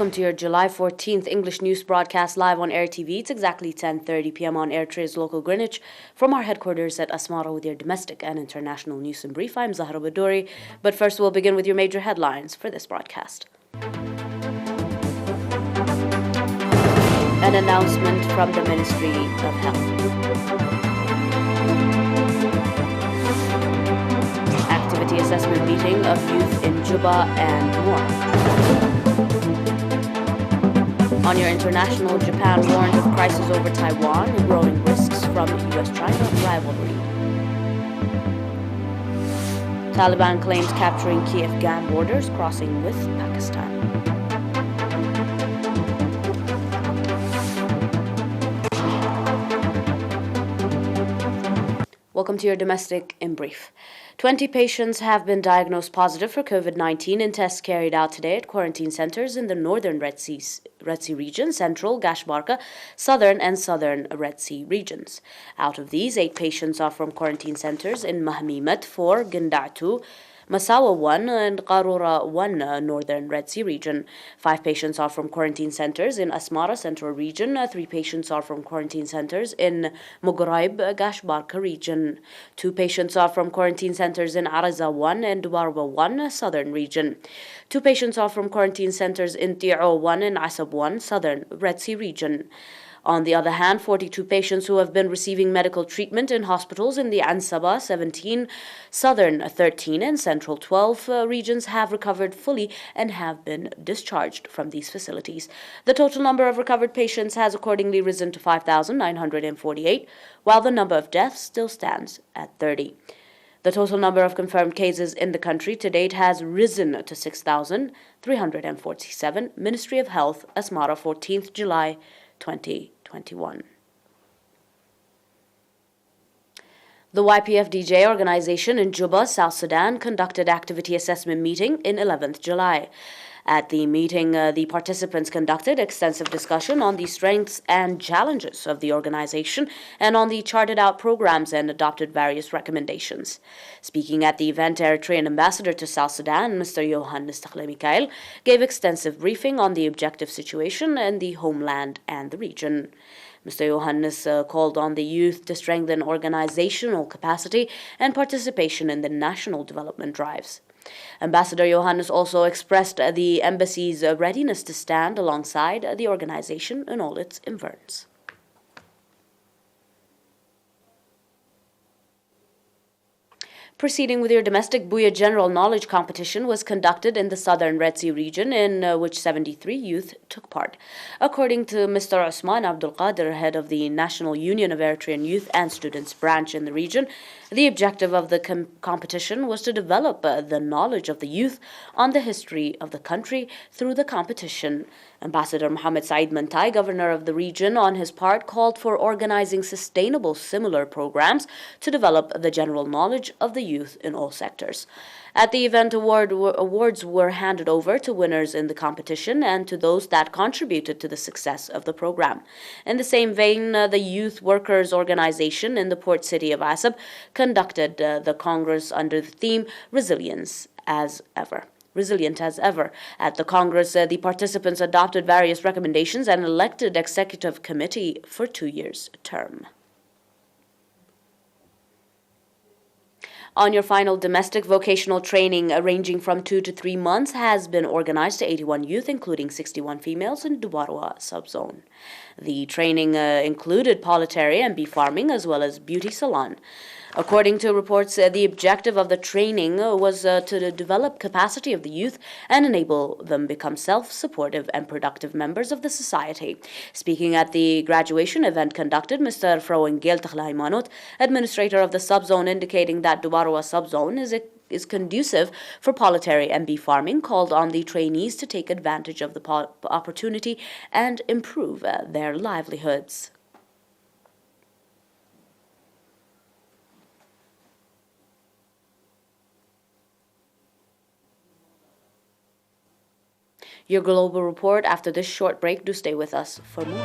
Welcome to your July 14th English news broadcast live on ERi-TV. It's exactly 10:30 p.m. on Eritrea's local Greenwich. From our headquarters at Asmara with your domestic and international news in brief, I'm Zahra Badouri. But first, we'll begin with your major headlines for this broadcast. An announcement from the Ministry of Health. Activity assessment meeting of youth in Juba and more. On your international, Japan warned of crisis over Taiwan and growing risks from U.S.-China rivalry. Taliban claims capturing key-Afghan borders, crossing with Pakistan. Welcome to your domestic in brief. 20 patients have been diagnosed positive for COVID-19 in tests carried out today at quarantine centers in the northern Red Sea region, central Gashbarka, southern and southern Red Sea regions. Out of these, 8 patients are from quarantine centers in Mahmimet, 4, Gindatu, Masawa 1 and Qarura 1 northern Red Sea region. 5 patients are from quarantine centers in Asmara central region. 3 patients are from quarantine centers in Mughraib Gashbarka region. 2 patients are from quarantine centers in Araza 1 and Duwarwa 1 southern region. 2 patients are from quarantine centers in Ti'o 1 and Asab 1 southern Red Sea region. On the other hand, 42 patients who have been receiving medical treatment in hospitals in the Ansaba 17, Southern 13, and Central 12 regions have recovered fully and have been discharged from these facilities. The total number of recovered patients has accordingly risen to 5,948, while the number of deaths still stands at 30. The total number of confirmed cases in the country to date has risen to 6,347. Ministry of Health, Asmara, 14th July 2021. The YPFDJ organization in Juba, South Sudan, conducted activity assessment meeting in 11th July. At the meeting, the participants conducted extensive discussion on the strengths and challenges of the organization and on the charted out programs and adopted various recommendations. Speaking at the event, Eritrean ambassador to South Sudan, Mr. Yohannes Mikhail, gave extensive briefing on the objective situation in the homeland and the region. Mr. Yohannes called on the youth to strengthen organizational capacity and participation in the national development drives. Ambassador Yohannes also expressed the embassy's readiness to stand alongside the organization in all its environs. Proceeding with your domestic, Buya General Knowledge Competition was conducted in the southern Red Sea region, in which 73 youth took part. According to Mr. Usman Abdul Qadir, head of the National Union of Eritrean Youth and Students branch in the region, the objective of the competition was to develop the knowledge of the youth on the history of the country through the competition. Ambassador Mohammed Said Mantai, governor of the region, on his part, called for organizing sustainable similar programs to develop the general knowledge of the youth in all sectors. At the event, awards were handed over to winners in the competition and to those that contributed to the success of the program. In the same vein, the Youth Workers Organization in the port city of Asab conducted the Congress under the theme Resilient as Ever. At the Congress, the participants adopted various recommendations and elected executive committee for 2 years term. On your final domestic, vocational training ranging from 2 to 3 months has been organized to 81 youth, including 61 females in Duwarwa subzone. The training included poultry and beef farming as well as beauty salon. According to reports, the objective of the training was to develop capacity of the youth and enable them become self-supportive and productive members of the society. Speaking at the graduation event conducted, Mr. Froengel Takhlaimanot, administrator of the subzone, indicating that Duwarwa subzone is conducive for poultry and beef farming, called on the trainees to take advantage of the opportunity and improve their livelihoods. Your global report after this short break. Do stay with us for more.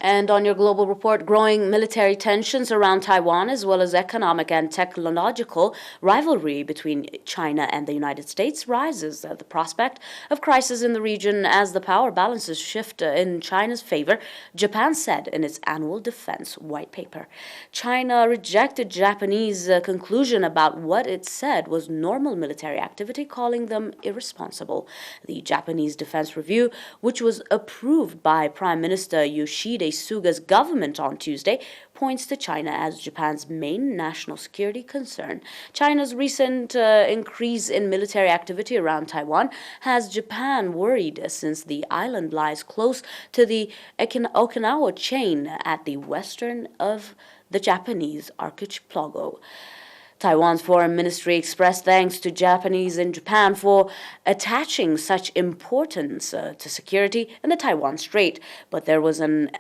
And on your global report, growing military tensions around Taiwan, as well as economic and technological rivalry between China and the United States, rises the prospect of crisis in the region as the power balances shift in China's favor, Japan said in its annual defense white paper. China rejected Japanese conclusion about what it said was normal military activity, calling them irresponsible. The Japanese Defense Review, which was approved by Prime Minister Yoshihide Suga's government on Tuesday, points to China as Japan's main national security concern. China's recent increase in military activity around Taiwan has Japan worried since the island lies close to the Okinawa chain at the western of the Japanese archipelago. Taiwan's foreign ministry expressed thanks to Japanese in Japan for attaching such importance to security in the Taiwan Strait, but there was an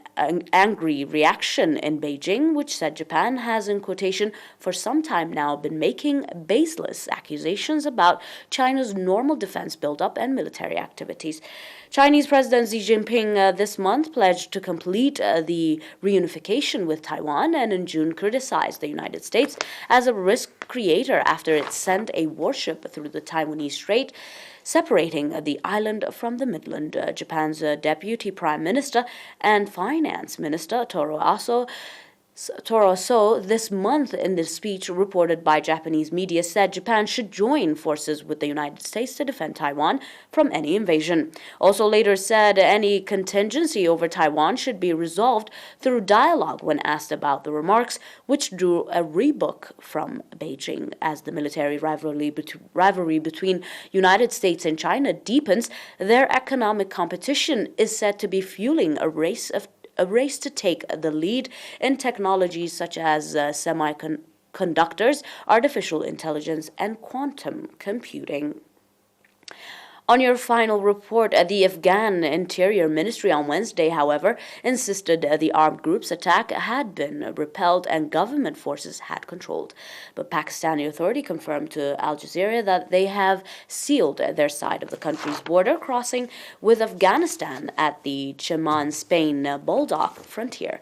angry reaction in Beijing, which said Japan has, in quotation, for some time now been making baseless accusations about China's normal defense buildup and military activities. Chinese President Xi Jinping this month pledged to complete the reunification with Taiwan and in June criticized the United States as a risk creator after it sent a warship through the Taiwanese Strait, separating the island from the mainland. Japan's Deputy Prime Minister and Finance Minister Taro Aso this month in the speech reported by Japanese media said Japan should join forces with the United States to defend Taiwan from any invasion. Also later said any contingency over Taiwan should be resolved through dialogue when asked about the remarks, which drew a rebuke from Beijing. As the military rivalry between United States and China deepens, their economic competition is said to be fueling a race to take the lead in technologies such as semiconductors, artificial intelligence, and quantum computing. On your final report, the Afghan Interior Ministry on Wednesday, however, insisted the armed group's attack had been repelled and government forces had controlled. But Pakistani authority confirmed to Al Jazeera that they have sealed their side of the country's border crossing with Afghanistan at the Cheman-Spain-Baldock frontier.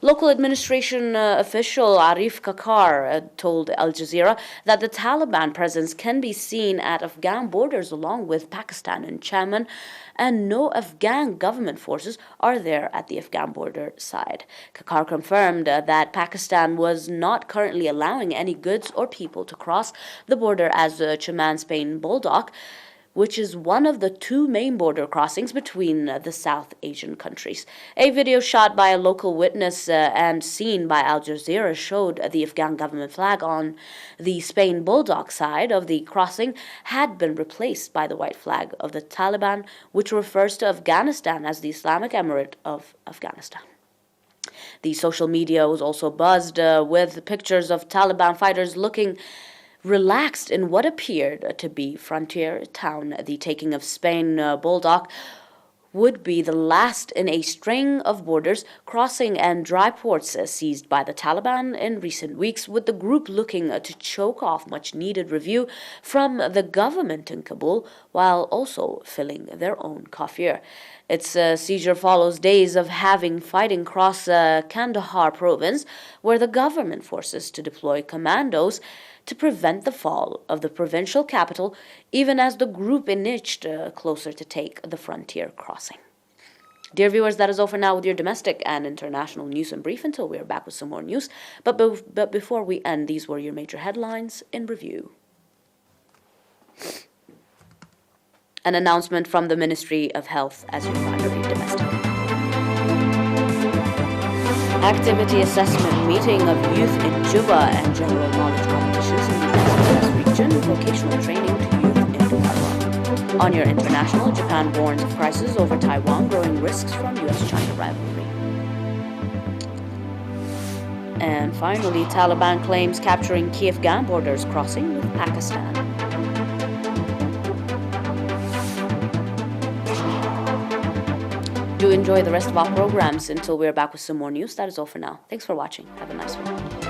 Local administration official Arif Kakar told Al Jazeera that the Taliban presence can be seen at Afghan borders along with Pakistan and Cheman, and no Afghan government forces are there at the Afghan border side. Kakar confirmed that Pakistan was not currently allowing any goods or people to cross the border as Cheman-Spain-Baldock, which is one of the two main border crossings between the South Asian countries. A video shot by a local witness and seen by Al Jazeera showed the Afghan government flag on the Spain-Baldock side of the crossing had been replaced by the white flag of the Taliban, which refers to Afghanistan as the Islamic Emirate of Afghanistan. The social media was also buzzed with pictures of Taliban fighters looking relaxed in what appeared to be frontier town. The taking of Spain-Baldock would be the last in a string of borders crossing and dry ports seized by the Taliban in recent weeks, with the group looking to choke off much-needed review from the government in Kabul while also filling their own coffers. Its seizure follows days of having fighting across Kandahar province, where the government forces to deploy commandos to prevent the fall of the provincial capital, even as the group inched closer to take the frontier crossing. Dear viewers, that is all for now with your domestic and international news in brief until we are back with some more news. But before we end, these were your major headlines in review. An announcement from the Ministry of Health as you find your domestic. Activity assessment meeting of youth in Juba and general knowledge competitions in the West region, vocational training to youth in Taiwan. On your international, Japan warns of crisis over Taiwan, growing risks from U.S.-China rivalry. And finally, Taliban claims capturing key Afghan borders crossing with Pakistan. Do enjoy the rest of our programs until we're back with some more news. That is all for now. Thanks for watching. Have a nice one.